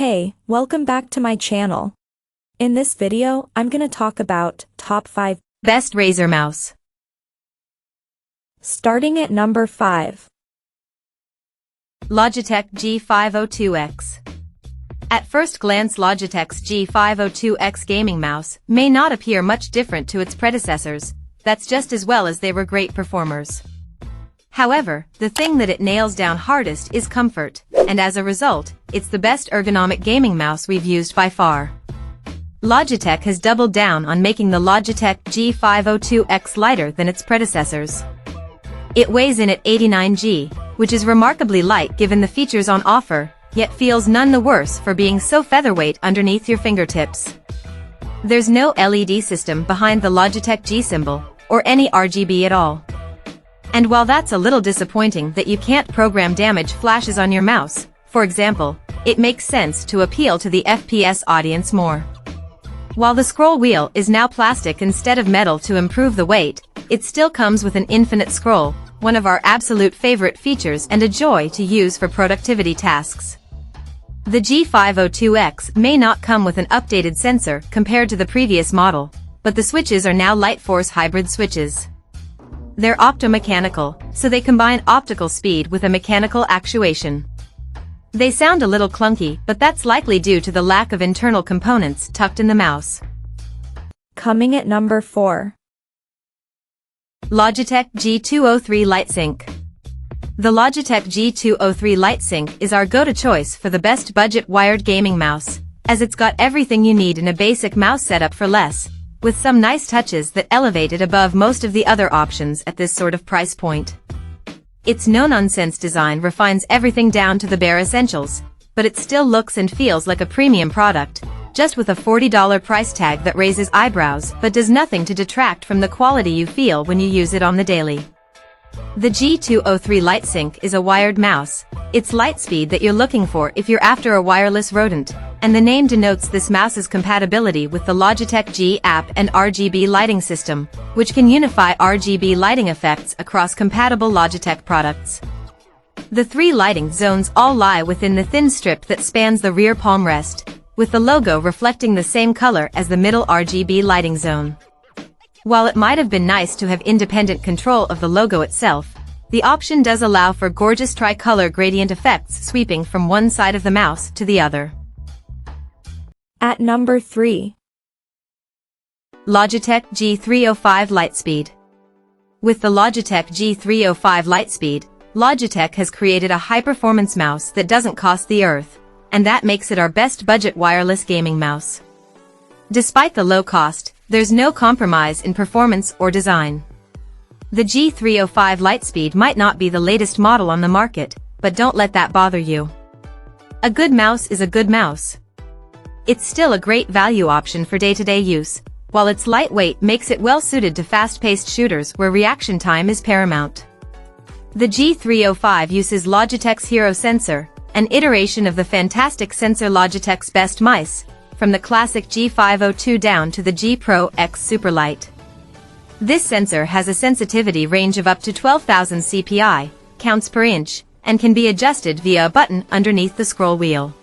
Hey, welcome back to my channel. In this video, I'm gonna talk about top 5 best Razer mouse. Starting at number 5. Logitech G502X. At first glance, Logitech's G502X gaming mouse may not appear much different to its predecessors. That's just as well as they were great performers. However, the thing that it nails down hardest is comfort, and as a result, it's the best ergonomic gaming mouse we've used by far. Logitech has doubled down on making the Logitech G502X lighter than its predecessors. It weighs in at 89 g, which is remarkably light given the features on offer, yet feels none the worse for being so featherweight underneath your fingertips. There's no LED system behind the Logitech G symbol, or any RGB at all. And while that's a little disappointing that you can't program damage flashes on your mouse, for example, it makes sense to appeal to the FPS audience more. While the scroll wheel is now plastic instead of metal to improve the weight, it still comes with an infinite scroll, one of our absolute favorite features and a joy to use for productivity tasks. The G502X may not come with an updated sensor compared to the previous model, but the switches are now Lightforce hybrid switches. They're optomechanical, so they combine optical speed with a mechanical actuation. They sound a little clunky, but that's likely due to the lack of internal components tucked in the mouse. Coming at number 4. Logitech G203 Lightsync. The Logitech G203 Lightsync is our go-to choice for the best budget wired gaming mouse, as it's got everything you need in a basic mouse setup for less, with some nice touches that elevate it above most of the other options at this sort of price point. Its no-nonsense design refines everything down to the bare essentials, but it still looks and feels like a premium product, just with a $40 price tag that raises eyebrows but does nothing to detract from the quality you feel when you use it on the daily. The G203 Lightsync is a wired mouse. It's Lightspeed that you're looking for if you're after a wireless rodent, and the name denotes this mouse's compatibility with the Logitech G app and RGB lighting system, which can unify RGB lighting effects across compatible Logitech products. The 3 lighting zones all lie within the thin strip that spans the rear palm rest, with the logo reflecting the same color as the middle RGB lighting zone. While it might have been nice to have independent control of the logo itself, the option does allow for gorgeous tricolor gradient effects sweeping from one side of the mouse to the other. At number 3. Logitech G305 Lightspeed. With the Logitech G305 Lightspeed, Logitech has created a high-performance mouse that doesn't cost the earth, and that makes it our best budget wireless gaming mouse. Despite the low cost, there's no compromise in performance or design. The G305 Lightspeed might not be the latest model on the market, but don't let that bother you. A good mouse is a good mouse. It's still a great value option for day-to-day use, while its lightweight makes it well-suited to fast-paced shooters where reaction time is paramount. The G305 uses Logitech's Hero sensor, an iteration of the fantastic sensor Logitech's Best Mice, from the classic G502 down to the G Pro X Superlight. This sensor has a sensitivity range of up to 12,000 CPI, counts per inch, and can be adjusted via a button underneath the scroll wheel.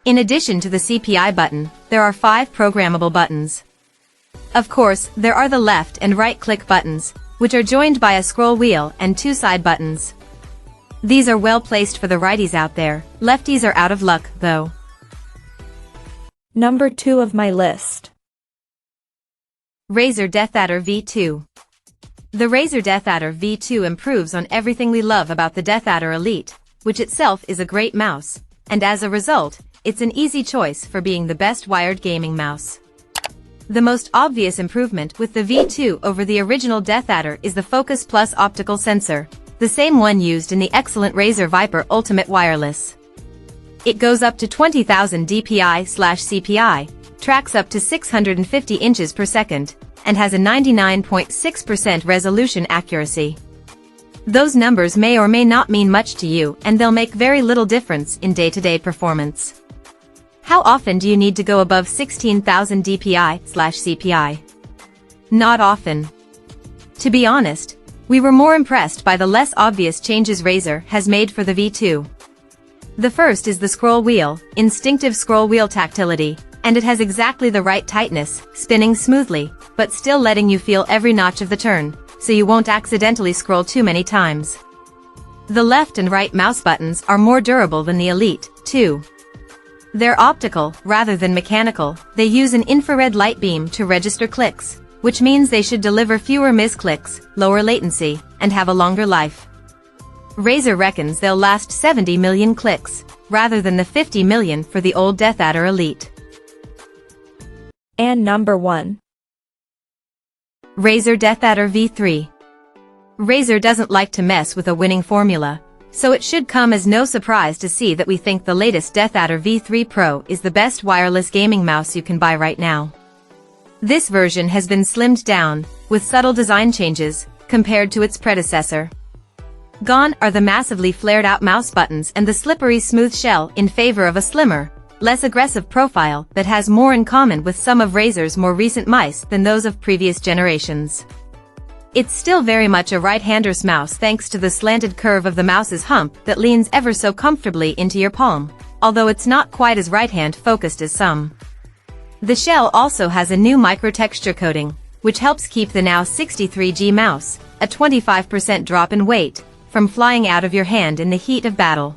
In addition to the CPI button, there are 5 programmable buttons. Of course, there are the left and right click buttons, which are joined by a scroll wheel and 2 side buttons. These are well placed for the righties out there. Lefties are out of luck, though. Number 2 of my list. Razer DeathAdder V2. The Razer DeathAdder V2 improves on everything we love about the DeathAdder Elite, which itself is a great mouse, and as a result, it's an easy choice for being the best wired gaming mouse. The most obvious improvement with the V2 over the original DeathAdder is the Focus Plus optical sensor, the same one used in the excellent Razer Viper Ultimate Wireless. It goes up to 20,000 dpi/CPI, tracks up to 650 inches per second, and has a 99.6% resolution accuracy. Those numbers may or may not mean much to you, and they'll make very little difference in day-to-day performance. How often do you need to go above 16,000 dpi/CPI? Not often. To be honest, we were more impressed by the less obvious changes Razer has made for the V2. The first is the scroll wheel, instinctive scroll wheel tactility, and it has exactly the right tightness, spinning smoothly, but still letting you feel every notch of the turn, so you won't accidentally scroll too many times. The left and right mouse buttons are more durable than the Elite, too. They're optical, rather than mechanical. They use an infrared light beam to register clicks, which means they should deliver fewer misclicks, lower latency, and have a longer life. Razer reckons they'll last 70 million clicks, rather than the 50 million for the old DeathAdder Elite. And number 1. Razer DeathAdder V3. Razer doesn't like to mess with a winning formula, so it should come as no surprise to see that we think the latest DeathAdder V3 Pro is the best wireless gaming mouse you can buy right now. This version has been slimmed down, with subtle design changes, compared to its predecessor. Gone are the massively flared-out mouse buttons and the slippery smooth shell in favor of a slimmer, less aggressive profile that has more in common with some of Razer's more recent mice than those of previous generations. It's still very much a right-hander's mouse thanks to the slanted curve of the mouse's hump that leans ever so comfortably into your palm, although it's not quite as right-hand focused as some. The shell also has a new microtexture coating, which helps keep the now 63G mouse, a 25% drop in weight, from flying out of your hand in the heat of battle.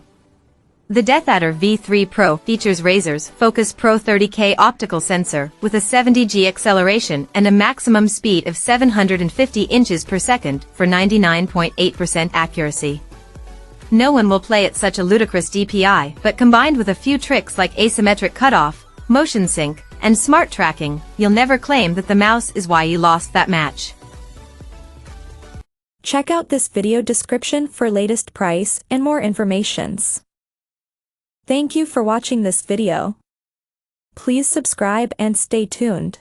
The DeathAdder V3 Pro features Razer's Focus Pro 30K optical sensor with a 70G acceleration and a maximum speed of 750 inches per second for 99.8% accuracy. No one will play at such a ludicrous DPI, but combined with a few tricks like asymmetric cutoff, motion sync, and smart tracking, you'll never claim that the mouse is why you lost that match. Check out this video description for latest price and more informations. Thank you for watching this video. Please subscribe and stay tuned.